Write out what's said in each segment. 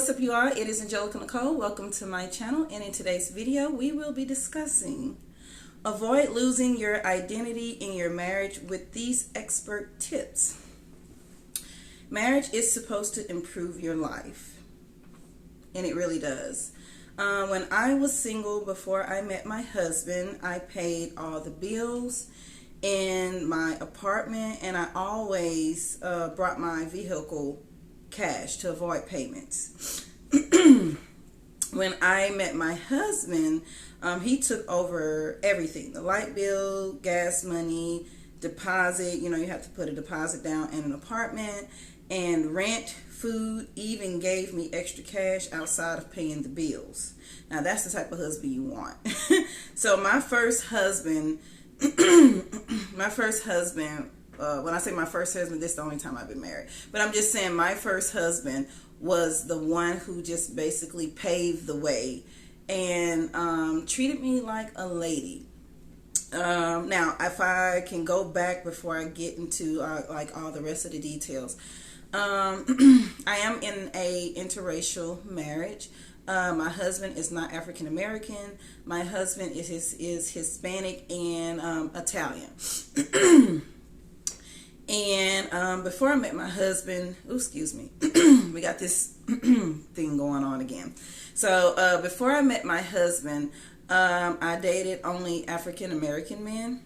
what's up, you all? It is AngelicaNicolexo. Welcome to my channel, and in today's video we will be discussing avoid losing your identity in your marriage with these expert tips. Marriage is supposed to improve your life, and it really does. When I was single, before I met my husband, I paid all the bills in my apartment, and I always brought my vehicle cash to avoid payments. When I met my husband, he took over everything: the light bill, gas money, deposit. You know, you have to put a deposit down in an apartment, and rent, food, even gave me extra cash outside of paying the bills. Now that's the type of husband you want. So my first husband, when I say my first husband, this is the only time I've been married. But I'm just saying my first husband was the one who just basically paved the way and treated me like a lady. Now, if I can go back before I get into like all the rest of the details, I am in a interracial marriage. My husband is not African American. My husband is Hispanic and Italian. And before I met my husband, excuse me, we got this thing going on again. So before I met my husband, I dated only African American men.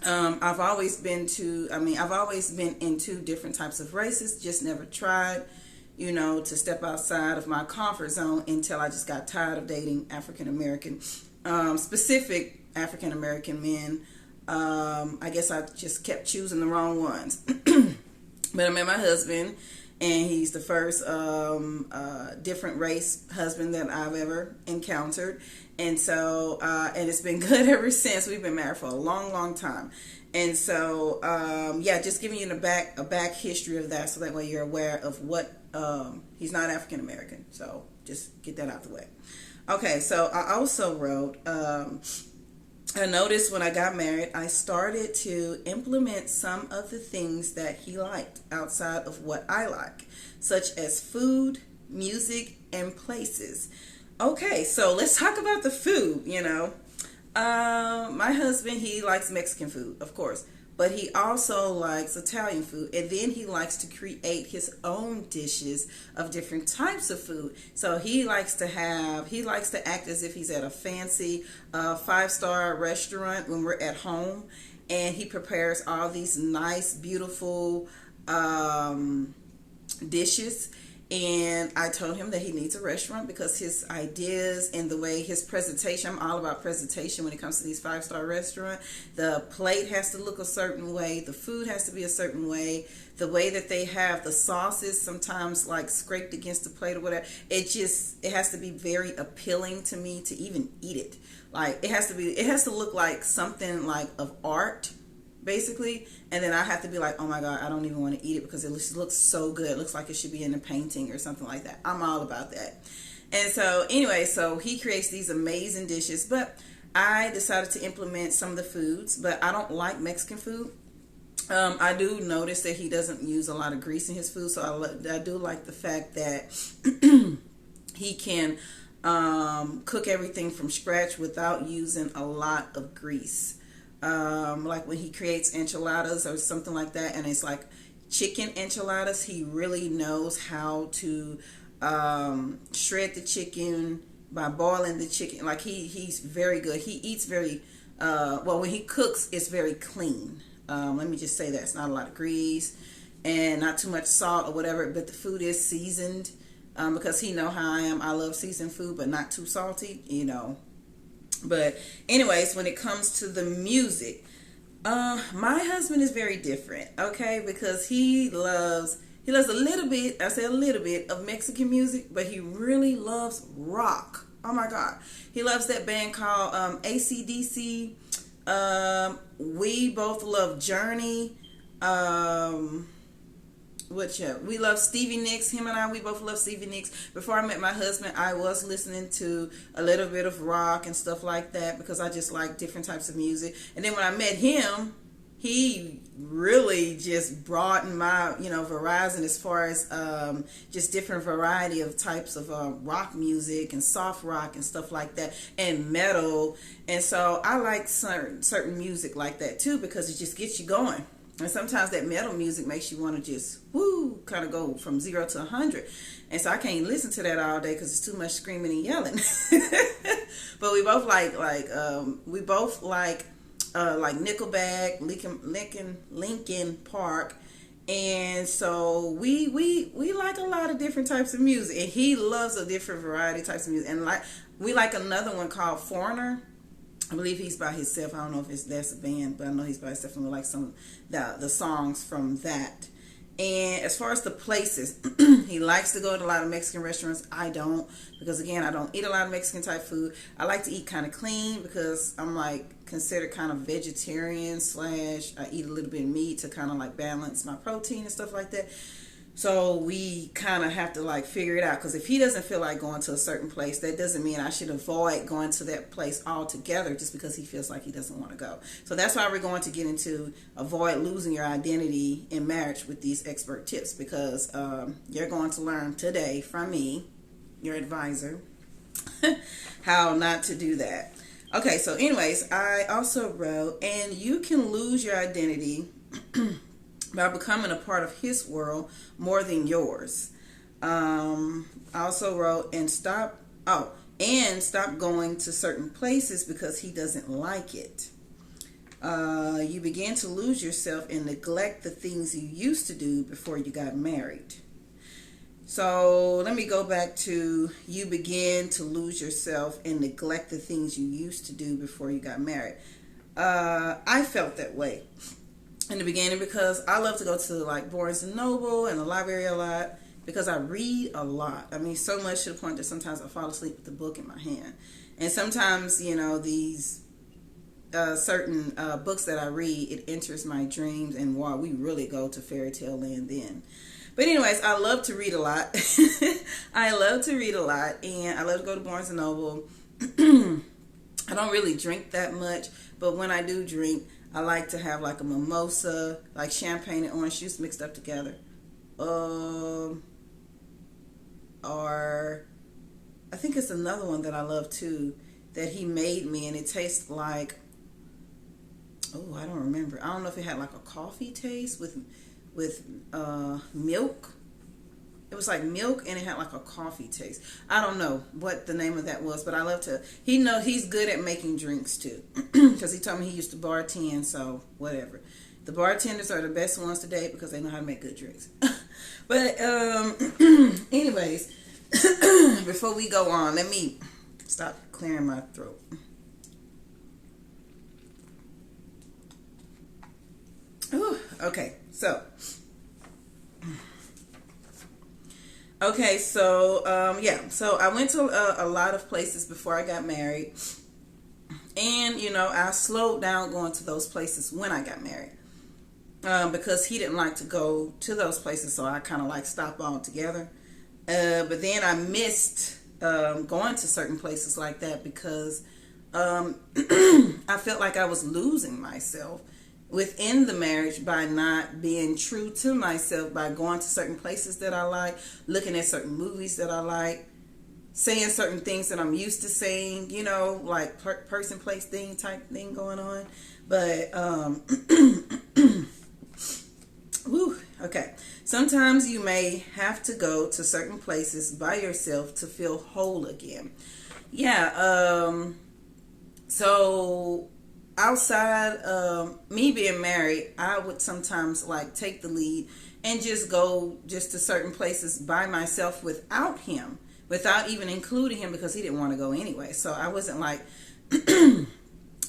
I've always been in two different types of races, just never tried, to step outside of my comfort zone until I just got tired of dating African American, specific African American men. I guess I just kept choosing the wrong ones. But I met my husband, and he's the first different race husband that I've ever encountered. And so, and it's been good ever since. We've been married for a long, long time. And so, yeah, just giving you a back history of that, so that way you're aware of what, he's not African American. So just get that out the way. Okay, so I also wrote, I noticed when I got married, I started to implement some of the things that he liked outside of what I like, such as food, music, and places. Okay, so let's talk about the food. My husband, he likes Mexican food, of course, but he also likes Italian food, and then he likes to create his own dishes of different types of food. So he likes to act as if he's at a fancy 5-star restaurant when we're at home, and he prepares all these nice, beautiful dishes. And I told him that he needs a restaurant because his ideas and the way his presentation, I'm all about presentation when it comes to these 5-star restaurants. The plate has to look a certain way. The food has to be a certain way. The way that they have the sauces sometimes like scraped against the plate or whatever. It has to be very appealing to me to even eat it. Like it has to look like something like of art, basically, and then I have to be like, oh my God, I don't even want to eat it because it looks so good. It looks like it should be in a painting or something like that. I'm all about that. And so anyway, so he creates these amazing dishes, but I decided to implement some of the foods, but I don't like Mexican food. I do notice that he doesn't use a lot of grease in his food, so I do like the fact that he can cook everything from scratch without using a lot of grease. Like when he creates enchiladas or something like that, and it's like chicken enchiladas, he really knows how to shred the chicken by boiling the chicken. Like he's very good. He eats very well. When he cooks, it's very clean. Let me just say that it's not a lot of grease and not too much salt or whatever, but the food is seasoned because he know how I am. I love seasoned food, but not too salty, But anyways, when it comes to the music, my husband is very different, okay? Because he loves a little bit, I say a little bit of Mexican music, but he really loves rock. Oh my God. He loves that band called AC/DC. We both love Journey. We love Stevie Nicks. Him and I, we both love Stevie Nicks. Before I met my husband, I was listening to a little bit of rock and stuff like that because I just like different types of music. And then when I met him, he really just broadened my, horizon as far as just different variety of types of rock music and soft rock and stuff like that, and metal. And so I like certain music like that too, because it just gets you going. And sometimes that metal music makes you want to just kind of go from 0 to 100. And so I can't listen to that all day because it's too much screaming and yelling. But we both like Nickelback, Linkin Park, and so we like a lot of different types of music. And he loves a different variety of types of music. And we like another one called Foreigner. I believe he's by himself. I don't know if that's a band, but I know he's by himself, and we like some of the songs from that. And as far as the places, he likes to go to a lot of Mexican restaurants. I don't, because again, I don't eat a lot of Mexican type food. I like to eat kind of clean because I'm considered kind of vegetarian / I eat a little bit of meat to kind of balance my protein and stuff like that. So we kind of have to figure it out, because if he doesn't feel like going to a certain place, that doesn't mean I should avoid going to that place altogether just because he feels like he doesn't want to go. So that's why we're going to get into avoid losing your identity in marriage with these expert tips, because you're going to learn today from me, your advisor, how not to do that. Okay, so anyways, I also wrote, and you can lose your identity by becoming a part of his world more than yours. I also wrote, and stop going to certain places because he doesn't like it. You begin to lose yourself and neglect the things you used to do before you got married. So let me go back to, you begin to lose yourself and neglect the things you used to do before you got married. I felt that way in the beginning because I love to go to Barnes and Noble and the library a lot, because I read a lot. I mean, so much to the point that sometimes I fall asleep with the book in my hand. And sometimes, these certain books that I read, it enters my dreams, and wow, we really go to fairy tale land then. But anyways, I love to read a lot. I love to read a lot, and I love to go to Barnes and Noble. I don't really drink that much, but when I do drink, I like to have a mimosa, champagne and orange juice mixed up together. Or I think it's another one that I love too, that he made me, and it tastes like, I don't remember. I don't know if it had a coffee taste with milk. It was like milk, and it had a coffee taste. I don't know what the name of that was, but I love to. He's good at making drinks too, because he told me he used to bartend. So whatever, the bartenders are the best ones to date because they know how to make good drinks. But anyways, before we go on, let me stop clearing my throat. Ooh, okay, so. So I went to a lot of places before I got married, and I slowed down going to those places when I got married, because he didn't like to go to those places, so I kind of stopped altogether. But then I missed going to certain places like that because I felt like I was losing myself within the marriage by not being true to myself, by going to certain places that I like, looking at certain movies that I like, saying certain things that I'm used to saying, person, place, thing type thing going on. But okay. Sometimes you may have to go to certain places by yourself to feel whole again. So outside me being married, I would sometimes take the lead and just go to certain places by myself without him, without even including him, because he didn't want to go anyway. So I wasn't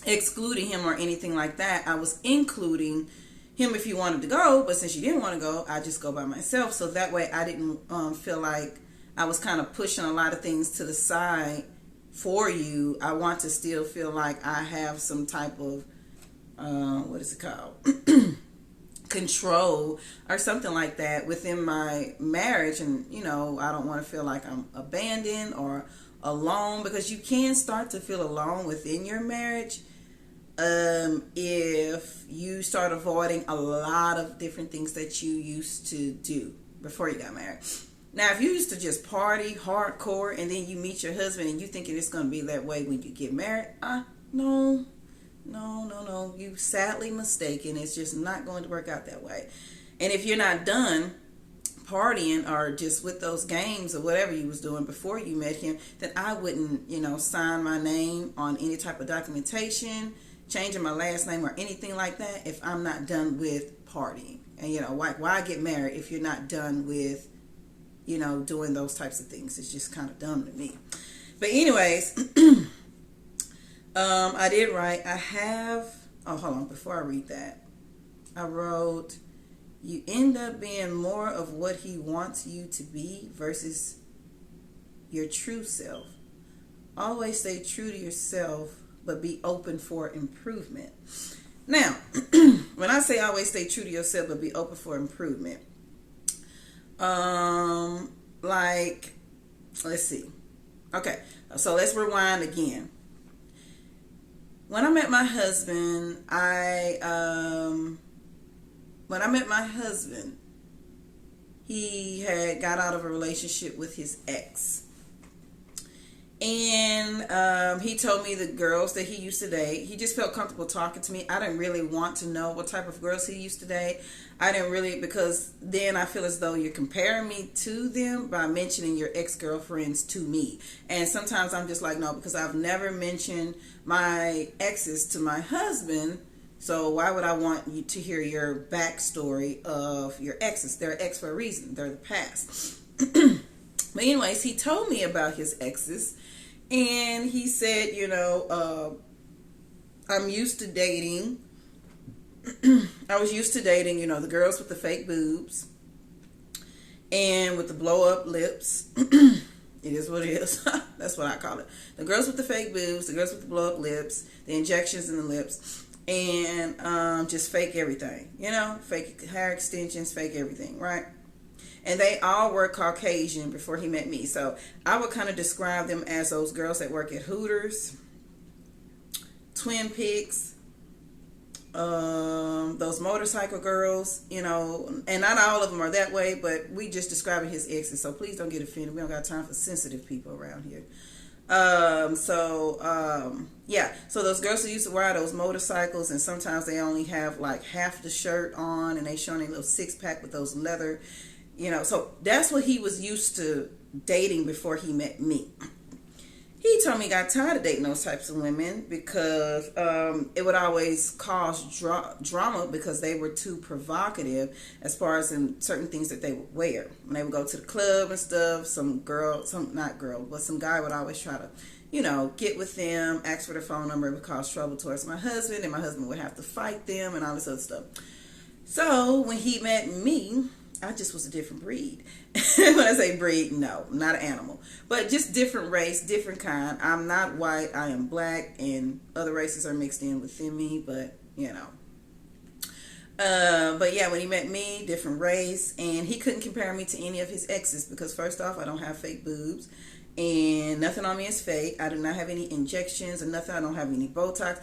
excluding him or anything like that. I was including him if you wanted to go, but since you didn't want to go, I just go by myself. So that way I didn't feel like I was kind of pushing a lot of things to the side for you. I want to still feel like I have some type of what is it called control or something like that within my marriage. And I don't want to feel like I'm abandoned or alone, because you can start to feel alone within your marriage if you start avoiding a lot of different things that you used to do before you got married. Now, if you used to just party hardcore and then you meet your husband and you thinking it's going to be that way when you get married, no. You sadly mistaken. It's just not going to work out that way. And if you're not done partying or just with those games or whatever you was doing before you met him, then I wouldn't, sign my name on any type of documentation, changing my last name or anything like that if I'm not done with partying. And, why get married if you're not done with, doing those types of things? It's just kind of dumb to me. But anyways, I did write, hold on, before I read that, I wrote, you end up being more of what he wants you to be versus your true self. Always stay true to yourself, but be open for improvement. Now, when I say always stay true to yourself, but be open for improvement, let's see. Okay, so let's rewind again. When I met my husband, he had got out of a relationship with his ex. And he told me the girls that he used to date, he just felt comfortable talking to me. I didn't really want to know what type of girls he used to date. I didn't really, because then I feel as though you're comparing me to them by mentioning your ex-girlfriends to me. And sometimes I'm just like, no, because I've never mentioned my exes to my husband. So why would I want you to hear your backstory of your exes? They're ex for a reason. They're the past. But anyways, he told me about his exes. And he said, I'm used to dating. I was used to dating, the girls with the fake boobs and with the blow up lips. It is what it is. That's what I call it. The girls with the fake boobs, the girls with the blow up lips, the injections in the lips, and just fake everything. Fake hair extensions, fake everything, right? And they all were Caucasian before he met me. So I would kind of describe them as those girls that work at Hooters, Twin Peaks, those motorcycle girls, and not all of them are that way, but we just describing his exes. So please don't get offended. We don't got time for sensitive people around here. So those girls who used to ride those motorcycles, and sometimes they only have like half the shirt on and they showing a little six pack with those leather. So that's what he was used to dating before he met me. He told me he got tired of dating those types of women because it would always cause drama because they were too provocative as far as in certain things that they would wear. When they would go to the club and stuff, some guy would always try to, get with them, ask for their phone number. It would cause trouble towards my husband, and my husband would have to fight them and all this other stuff. So when he met me, I just was a different breed. When I say breed, no, not an animal, but just different race, different kind. I'm not white. I am black, and other races are mixed in within me, but but yeah, when he met me, different race, and he couldn't compare me to any of his exes because first off, I don't have fake boobs, and nothing on me is fake. I do not have any injections or nothing. I don't have any Botox.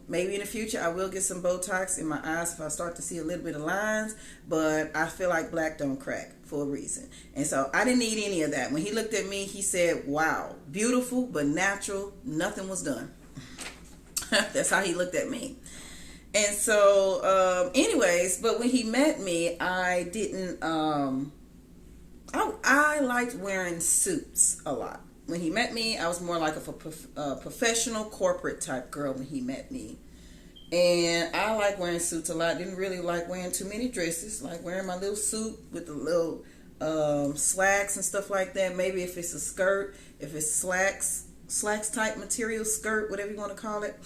Maybe in the future I will get some Botox in my eyes if I start to see a little bit of lines, but I feel like black don't crack for a reason. And so I didn't need any of that. When he looked at me, he said, wow, beautiful, but natural. Nothing was done. That's how he looked at me. And so, anyways, but when he met me, I didn't, I liked wearing suits a lot. When he met me, I was more like a professional corporate type girl when he met me. And I like wearing suits a lot. Didn't really like wearing too many dresses. Like wearing my little suit with the little slacks and stuff like that. Maybe if it's a skirt, if it's slacks type material skirt, whatever you want to call it.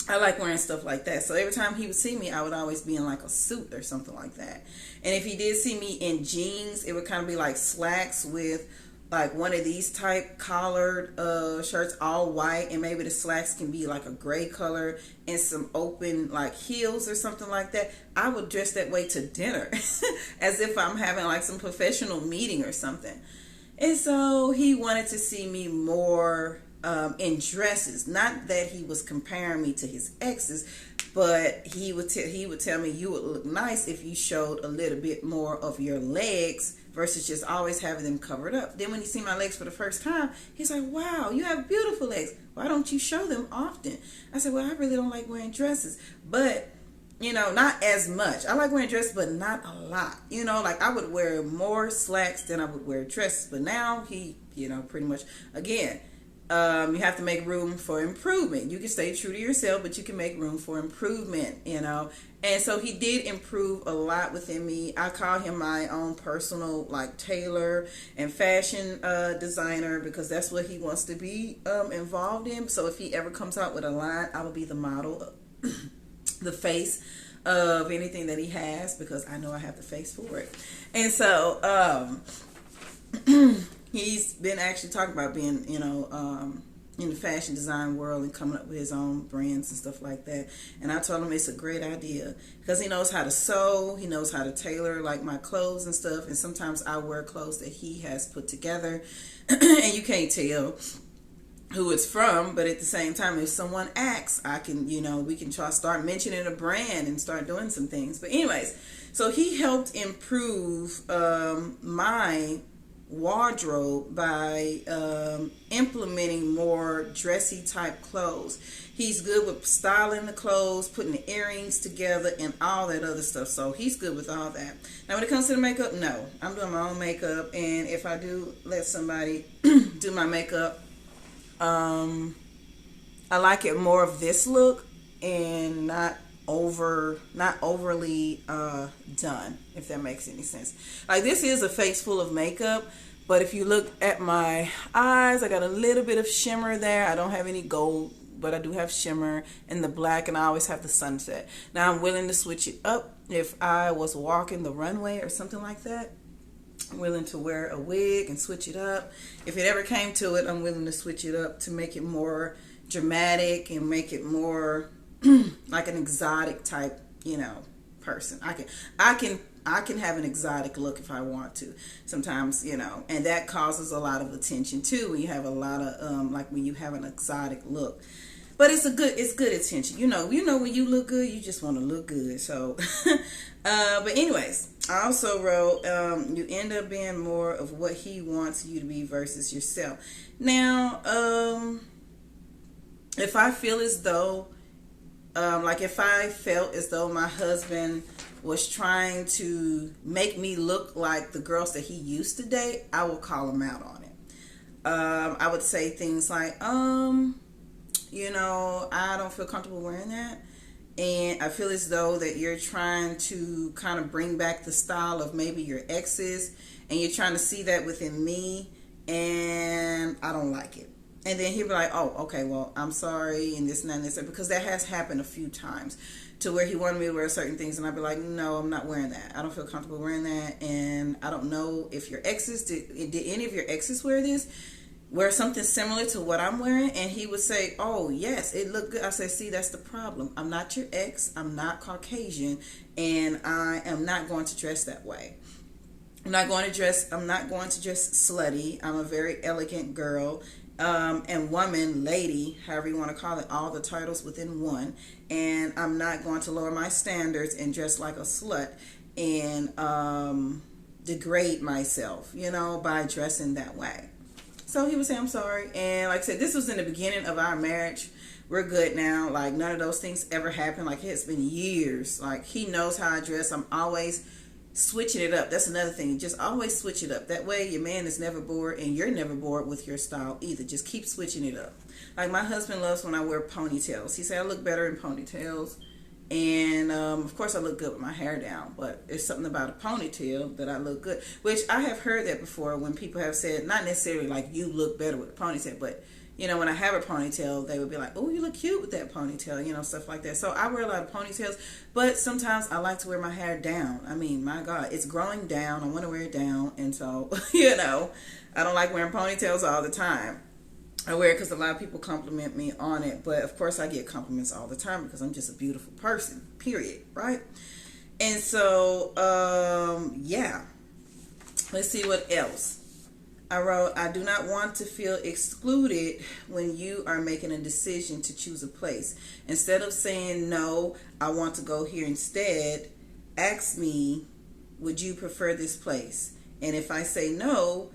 I like wearing stuff like that. So every time he would see me, I would always be in like a suit or something like that. And if he did see me in jeans, it would kind of be like slacks with like one of these type collared shirts, all white, and maybe the slacks can be like a gray color and some open like heels or something like that. I would dress that way to dinner as if I'm having like some professional meeting or something. And so he wanted to see me more in dresses. Not that he was comparing me to his exes, but he would tell me, you would look nice if you showed a little bit more of your legs versus just always having them covered up. Then when he see my legs for the first time, he's like, wow, you have beautiful legs. Why don't you show them often? I said, well, I really don't like wearing dresses, but not as much. I like wearing dresses, but not a lot. Like I would wear more slacks than I would wear dresses. But now he, pretty much, again, you have to make room for improvement. You can stay true to yourself, but you can make room for improvement, And so he did improve a lot within me. I call him my own personal, like, tailor and fashion designer, because that's what he wants to be involved in. So if he ever comes out with a line, I will be the model, the face of anything that he has, because I know I have the face for it. And so he's been actually talking about being, in the fashion design world and coming up with his own brands and stuff like that. And I told him it's a great idea because he knows how to sew, he knows how to tailor like my clothes and stuff. And sometimes I wear clothes that he has put together and you can't tell who it's from, but at the same time, if someone asks, I can, we can start mentioning a brand and start doing some things. But anyways, so he helped improve my wardrobe by implementing more dressy type clothes. He's good with styling the clothes, putting the earrings together, and all that other stuff. So he's good with all that. Now when it comes to the makeup, no, I'm doing my own makeup, and if I do let somebody do my makeup, I like it more of this look and not overly done, if that makes any sense. Like, this is a face full of makeup, but if you look at my eyes, I got a little bit of shimmer there. I don't have any gold, but I do have shimmer in the black, and I always have the sunset. Now I'm willing to switch it up if I was walking the runway or something like that. I'm willing to wear a wig and switch it up. If it ever came to it, I'm willing to switch it up to make it more dramatic and make it more like an exotic type, person. I can have an exotic look if I want to sometimes, and that causes a lot of attention too when you have a lot of like when you have an exotic look. But it's good attention. When you look good, you just want to look good. So but anyways, I also wrote you end up being more of what he wants you to be versus yourself. Now if I feel as though if I felt as though my husband was trying to make me look like the girls that he used to date, I will call him out on it. I would say things like, I don't feel comfortable wearing that. And I feel as though that you're trying to kind of bring back the style of maybe your exes, and you're trying to see that within me, and I don't like it. And then he'll be like, oh, okay, well, I'm sorry, and this and that and this, because that has happened a few times to where he wanted me to wear certain things, and I'd be like, no, I'm not wearing that. I don't feel comfortable wearing that, and I don't know if your exes, did any of your exes wear something similar to what I'm wearing? And he would say, oh, yes, it looked good. I said, see, that's the problem. I'm not your ex. I'm not Caucasian, and I am not going to dress that way. I'm not going to dress slutty. I'm a very elegant girl. And woman, lady, however you want to call it, all the titles within one. And I'm not going to lower my standards and dress like a slut and degrade myself, by dressing that way. So he would say, I'm sorry. And like I said, this was in the beginning of our marriage. We're good now. Like, none of those things ever happened. Like, it's been years. Like, he knows how I dress. I'm always switching it up. That's another thing. Just always switch it up. That way your man is never bored, and you're never bored with your style either. Just keep switching it up. Like, my husband loves when I wear ponytails. He said I look better in ponytails. And of course I look good with my hair down, but it's something about a ponytail that I look good, which I have heard that before when people have said, not necessarily like you look better with a ponytail, but when I have a ponytail, they would be like, oh, you look cute with that ponytail, stuff like that. So I wear a lot of ponytails, but sometimes I like to wear my hair down. I mean, my God, it's growing down. I want to wear it down. And so, I don't like wearing ponytails all the time. I wear it because a lot of people compliment me on it. But, of course, I get compliments all the time because I'm just a beautiful person, period, right? And so, yeah. Let's see what else. I wrote, I do not want to feel excluded when you are making a decision to choose a place. Instead of saying no, I want to go here instead, ask me, would you prefer this place? And if I say no,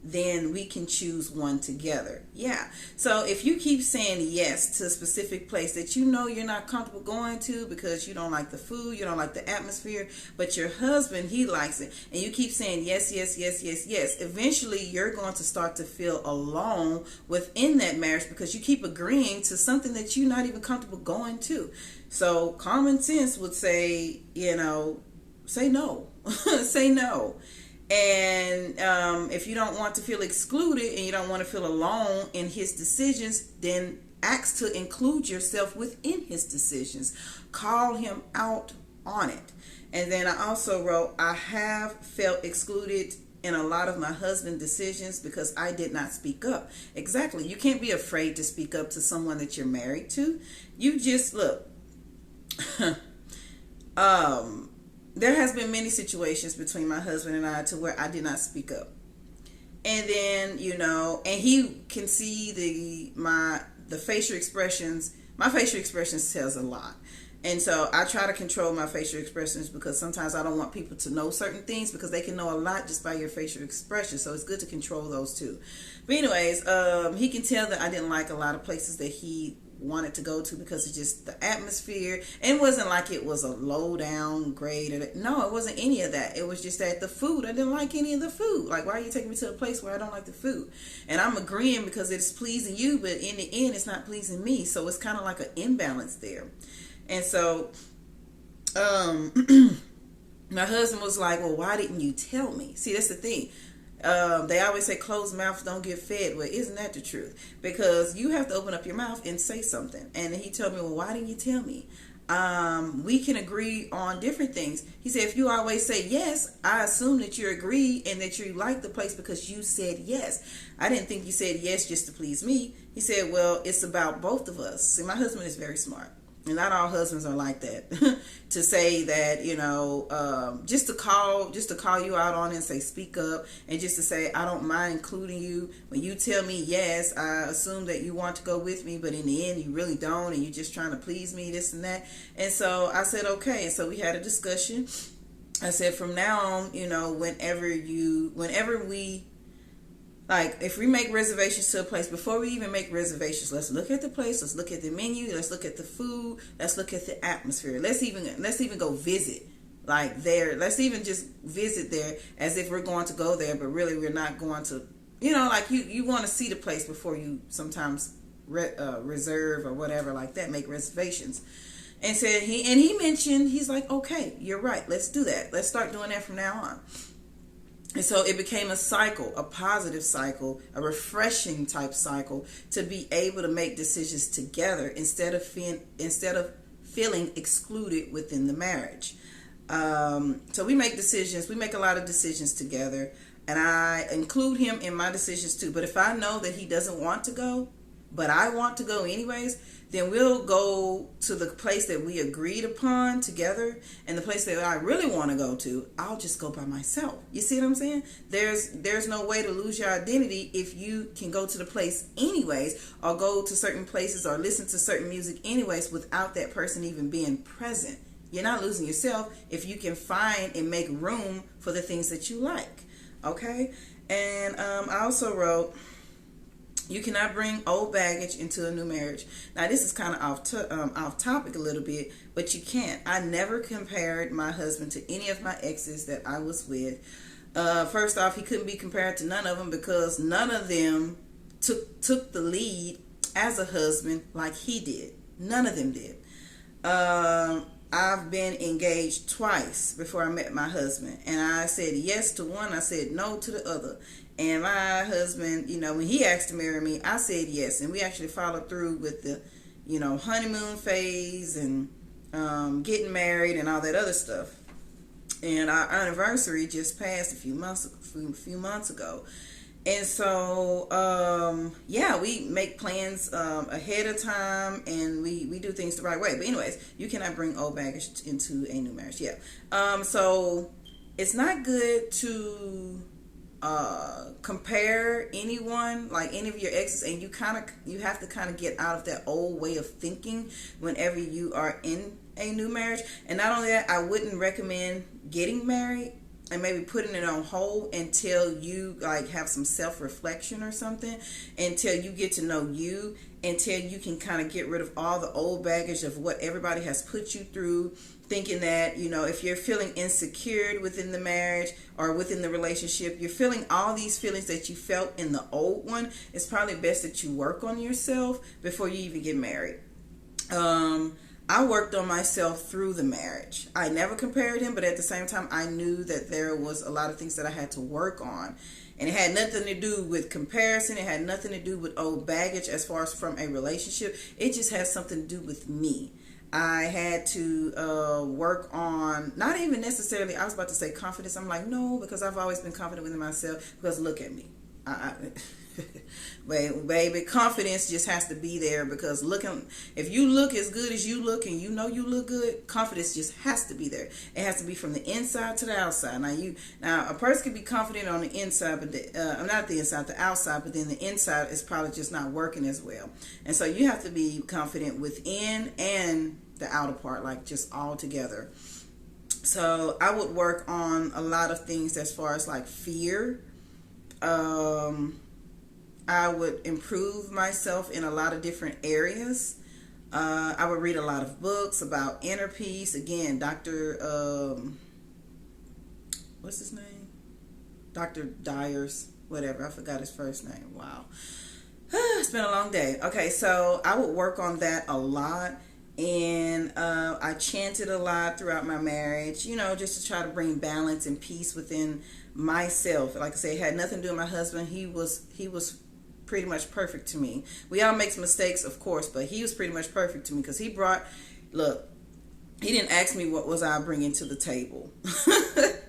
then we can choose one together. Yeah. So if you keep saying yes to a specific place that you know you're not comfortable going to because you don't like the food, you don't like the atmosphere, but your husband, he likes it, and you keep saying yes, yes, yes, yes, yes, eventually you're going to start to feel alone within that marriage because you keep agreeing to something that you're not even comfortable going to. So common sense would say, say no. Say no. And if you don't want to feel excluded and you don't want to feel alone in his decisions, then ask to include yourself within his decisions. Call him out on it. And then I also wrote, I have felt excluded in a lot of my husband's decisions because I did not speak up. Exactly. You can't be afraid to speak up to someone that you're married to. You just look. There has been many situations between my husband and I to where I did not speak up. And then, and he can see the facial expressions. My facial expressions tells a lot. And so I try to control my facial expressions because sometimes I don't want people to know certain things because they can know a lot just by your facial expressions. So it's good to control those too. But anyways, he can tell that I didn't like a lot of places that he wanted to go to because of just the atmosphere. And it wasn't like it was a low down grade. No, it wasn't any of that. It was just that the food, I didn't like any of the food. Like, why are you taking me to a place where I don't like the food? And I'm agreeing because it's pleasing you, but in the end it's not pleasing me. So it's kind of like an imbalance there. And so my husband was like, well, why didn't you tell me? See, that's the thing. They always say closed mouths don't get fed. Well, isn't that the truth? Because you have to open up your mouth and say something. And he told me, well, why didn't you tell me? We can agree on different things. He said, if you always say yes, I assume that you agree and that you like the place because you said yes. I didn't think you said yes just to please me. He said, well, it's about both of us. See, my husband is very smart. And not all husbands are like that. To say that, just to call you out on it and say speak up, and just to say I don't mind including you. When you tell me yes, I assume that you want to go with me, but in the end you really don't, and you're just trying to please me, this and that. And so I said okay. And so we had a discussion. I said from now on, whenever we, like, if we make reservations to a place, before we even make reservations, let's look at the place, let's look at the menu, let's look at the food, let's look at the atmosphere. Let's even go visit, like, there. Let's even just visit there as if we're going to go there, but really we're not going to, like, you want to see the place before you sometimes reserve or whatever like that, make reservations. And said he mentioned, he's like, okay, you're right, let's do that. Let's start doing that from now on. And so it became a cycle, a positive cycle, a refreshing type cycle, to be able to make decisions together instead of feeling excluded within the marriage. So we make decisions. We make a lot of decisions together, and I include him in my decisions too. But if I know that he doesn't want to go, but I want to go anyways, then we'll go to the place that we agreed upon together, and the place that I really want to go to, I'll just go by myself. You see what I'm saying? There's no way to lose your identity if you can go to the place anyways, or go to certain places or listen to certain music anyways without that person even being present. You're not losing yourself if you can find and make room for the things that you like. Okay? And I also wrote, you cannot bring old baggage into a new marriage. Now, this is kind of off topic a little bit, but you can't. I never compared my husband to any of my exes that I was with. First off, he couldn't be compared to none of them because none of them took the lead as a husband like he did. None of them did. I've been engaged twice before I met my husband, and I said yes to one, I said no to the other. And my husband, when he asked to marry me, I said yes. And we actually followed through with the, honeymoon phase and getting married and all that other stuff. And our anniversary just passed a few months ago. And so, we make plans ahead of time, and we do things the right way. But anyways, you cannot bring old baggage into a new marriage. Yeah. So it's not good to compare anyone, like any of your exes, and you have to kind of get out of that old way of thinking whenever you are in a new marriage. And not only that, I wouldn't recommend getting married and maybe putting it on hold until you like have some self-reflection or something, until you get to know you, until you can kind of get rid of all the old baggage of what everybody has put you through, thinking that, you know, if you're feeling insecure within the marriage or within the relationship, you're feeling all these feelings that you felt in the old one, it's probably best that you work on yourself before you even get married. I worked on myself through the marriage. I never compared him, but at the same time, I knew that there was a lot of things that I had to work on. And it had nothing to do with comparison. It had nothing to do with old baggage as far as from a relationship. It just had something to do with me. I had to work on, not even necessarily, I was about to say confidence. I'm like, no, because I've always been confident within myself, because look at me. Baby, confidence just has to be there, because if you look as good as you look and you know you look good, confidence just has to be there. It has to be from the inside to the outside. Now a person can be confident on the inside, but not the inside, the outside, but then the inside is probably just not working as well. And so you have to be confident within and the outer part, like just all together. So I would work on a lot of things as far as like fear. I would improve myself in a lot of different areas. I would read a lot of books about inner peace. Again, what's his name? Dr. Dyers, whatever. I forgot his first name. Wow. It's been a long day. Okay, so I would work on that a lot. And I chanted a lot throughout my marriage, you know, just to try to bring balance and peace within myself. Like I say, it had nothing to do with my husband. He was pretty much perfect to me. We all make mistakes, of course, but he was pretty much perfect to me, because he didn't ask me what was I bringing to the table.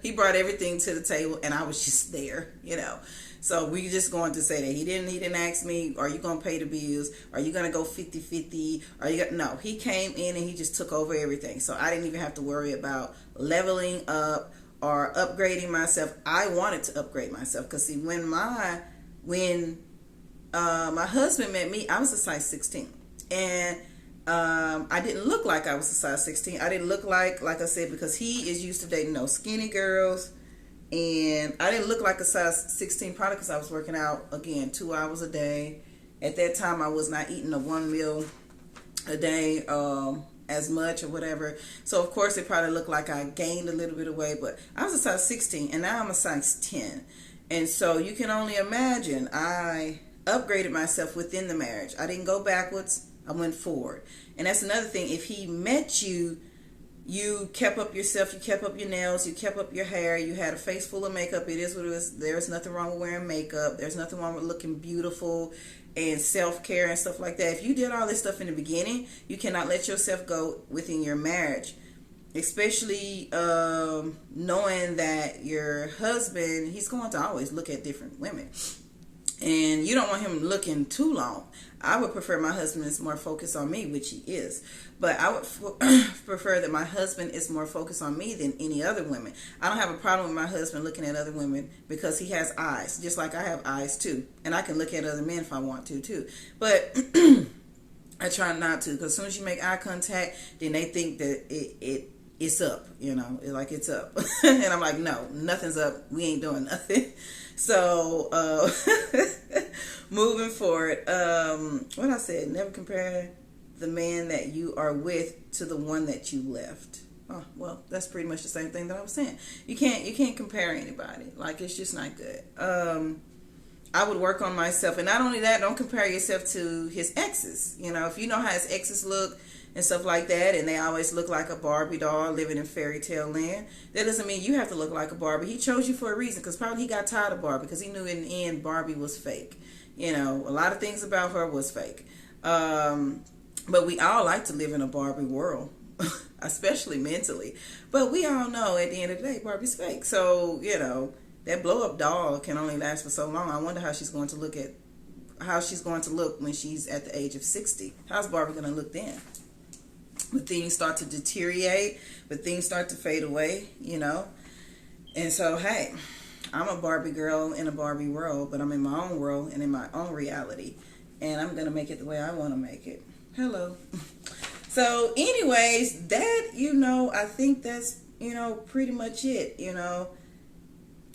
He brought everything to the table, and I was just there, you know. So we just going to say that he didn't ask me, are you going to pay the bills? Are you going to go 50-50? No, he came in and he just took over everything. So I didn't even have to worry about leveling up or upgrading myself. I wanted to upgrade myself, because see, when my husband met me, I was a size 16, and I didn't look like I was a size 16. I didn't look like I said, because he is used to dating those skinny girls, and I didn't look like a size 16, probably because I was working out, again, 2 hours a day. At that time, I was not eating a 1 meal a day as much or whatever. So, of course, it probably looked like I gained a little bit of weight, but I was a size 16, and now I'm a size 10. And so you can only imagine, I upgraded myself within the marriage. I didn't go backwards. I went forward. And that's another thing. If he met you, you kept up yourself, you kept up your nails, you kept up your hair, you had a face full of makeup. It is what it is. There's nothing wrong with wearing makeup. There's nothing wrong with looking beautiful and self-care and stuff like that. If you did all this stuff in the beginning, you cannot let yourself go within your marriage. Especially knowing that your husband, he's going to always look at different women. And you don't want him looking too long. I would prefer my husband is more focused on me, which he is. But I would prefer that my husband is more focused on me than any other women. I don't have a problem with my husband looking at other women, because he has eyes, just like I have eyes too. And I can look at other men if I want to too. But I try not to, because as soon as you make eye contact, then they think that it's up, you know, like it's up. And I'm like, no, nothing's up. We ain't doing nothing. So, moving forward, what I said, never compare the man that you are with to the one that you left. Oh, well, that's pretty much the same thing that I was saying. You can't compare anybody. Like, it's just not good. I would work on myself. And not only that, don't compare yourself to his exes. You know, if you know how his exes look and stuff like that, and they always look like a Barbie doll living in fairy tale land, that doesn't mean you have to look like a Barbie. He chose you for a reason, because probably he got tired of Barbie, because he knew in the end Barbie was fake. You know, a lot of things about her was fake. But we all like to live in a Barbie world, especially mentally. But we all know at the end of the day, Barbie's fake. So, you know, that blow-up doll can only last for so long. I wonder how she's going to look when she's at the age of 60. How's Barbie going to look then? When things start to deteriorate, when things start to fade away, you know. And so, hey, I'm a Barbie girl in a Barbie world, but I'm in my own world and in my own reality. And I'm going to make it the way I want to make it. Hello. So anyways, that, I think that's, pretty much it,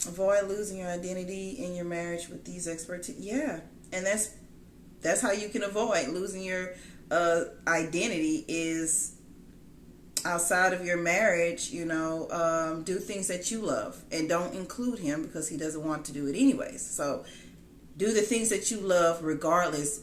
Avoid losing your identity in your marriage with these experts. Yeah. And that's how you can avoid losing your identity is outside of your marriage, do things that you love and don't include him because he doesn't want to do it anyways. So do the things that you love regardless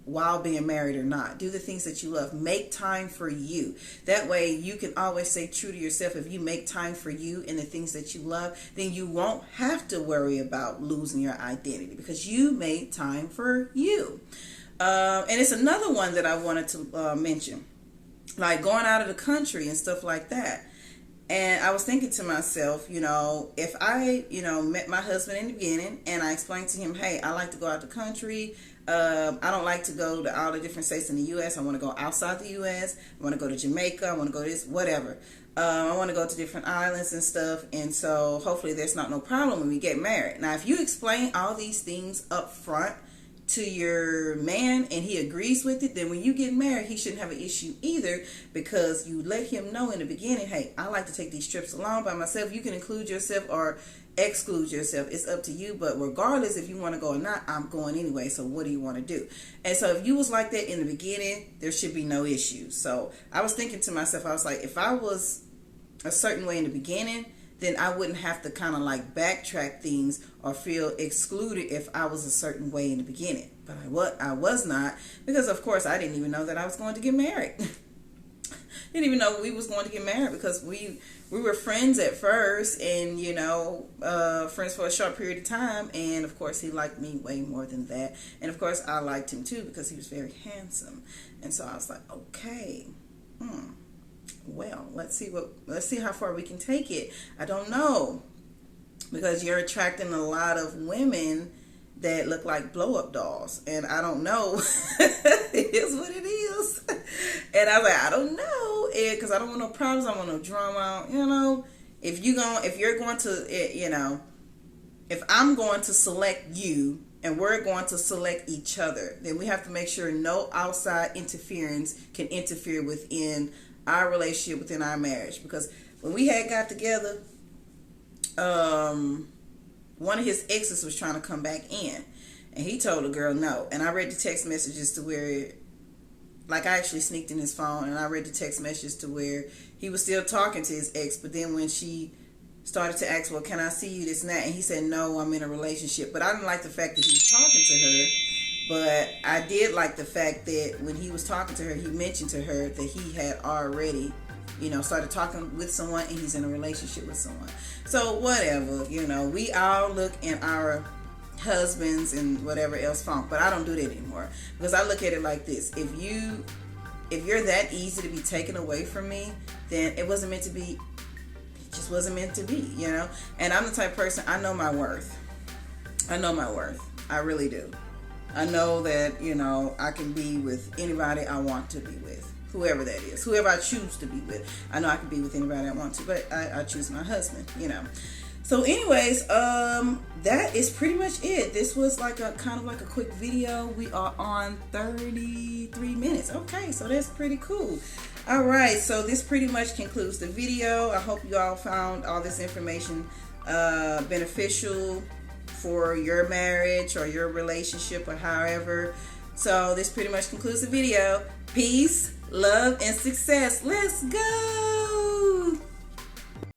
while being married or not. Do the things that you love. Make time for you. That way you can always stay true to yourself. If you make time for you and the things that you love, then you won't have to worry about losing your identity because you made time for you. And it's another one that I wanted to mention, like going out of the country and stuff like that. And I was thinking to myself, if I, met my husband in the beginning and I explained to him, hey, I like to go out the country. I don't like to go to all the different states in the U.S. I want to go outside the U.S. I want to go to Jamaica. I want to go to this, whatever. I want to go to different islands and stuff. And so hopefully there's not no problem when we get married. Now, if you explain all these things up front to your man and he agrees with it, then when you get married, he shouldn't have an issue either because you let him know in the beginning, hey, I like to take these trips alone by myself. You can include yourself or exclude yourself. It's up to you. But regardless if you want to go or not, I'm going anyway. So what do you want to do? And so if you was like that in the beginning, there should be no issues. So I was thinking to myself, I was like, if I was a certain way in the beginning, then I wouldn't have to kind of like backtrack things or feel excluded if I was a certain way in the beginning. But I was not, because of course I didn't even know that I was going to get married. Didn't even know we was going to get married because we were friends at first and, friends for a short period of time. And of course he liked me way more than that. And of course I liked him too because he was very handsome. And so I was like, okay, well, let's see how far we can take it. I don't know, because you're attracting a lot of women that look like blow-up dolls, and I don't know. It is what it is. And I was like, I don't know, because I don't want no problems. I don't want no drama. If I'm going to select you and we're going to select each other, then we have to make sure no outside interference can interfere within our relationship, within our marriage. Because when we had got together, one of his exes was trying to come back in, and he told the girl no. And I read the text messages to where, like, I actually sneaked in his phone and I read the text messages to where he was still talking to his ex, but then when she started to ask, well, can I see you, this and that, and he said, no, I'm in a relationship. But I didn't like the fact that he was talking to her. But I did like the fact that when he was talking to her, he mentioned to her that he had already, started talking with someone and he's in a relationship with someone. So whatever, we all look in our husbands and whatever else phone. But I don't do that anymore, because I look at it like this. If you're that easy to be taken away from me, then it wasn't meant to be. It just wasn't meant to be, And I'm the type of person, I know my worth. I know my worth. I really do. I know that, I can be with anybody I want to be with. Whoever that is. Whoever I choose to be with. I know I can be with anybody I want to, but I choose my husband, So anyways, that is pretty much it. This was like a kind of like a quick video. We are on 33 minutes. Okay, so that's pretty cool. All right, so this pretty much concludes the video. I hope you all found all this information beneficial for your marriage or your relationship or however. So this pretty much concludes the video. Peace, love, and success. Let's go.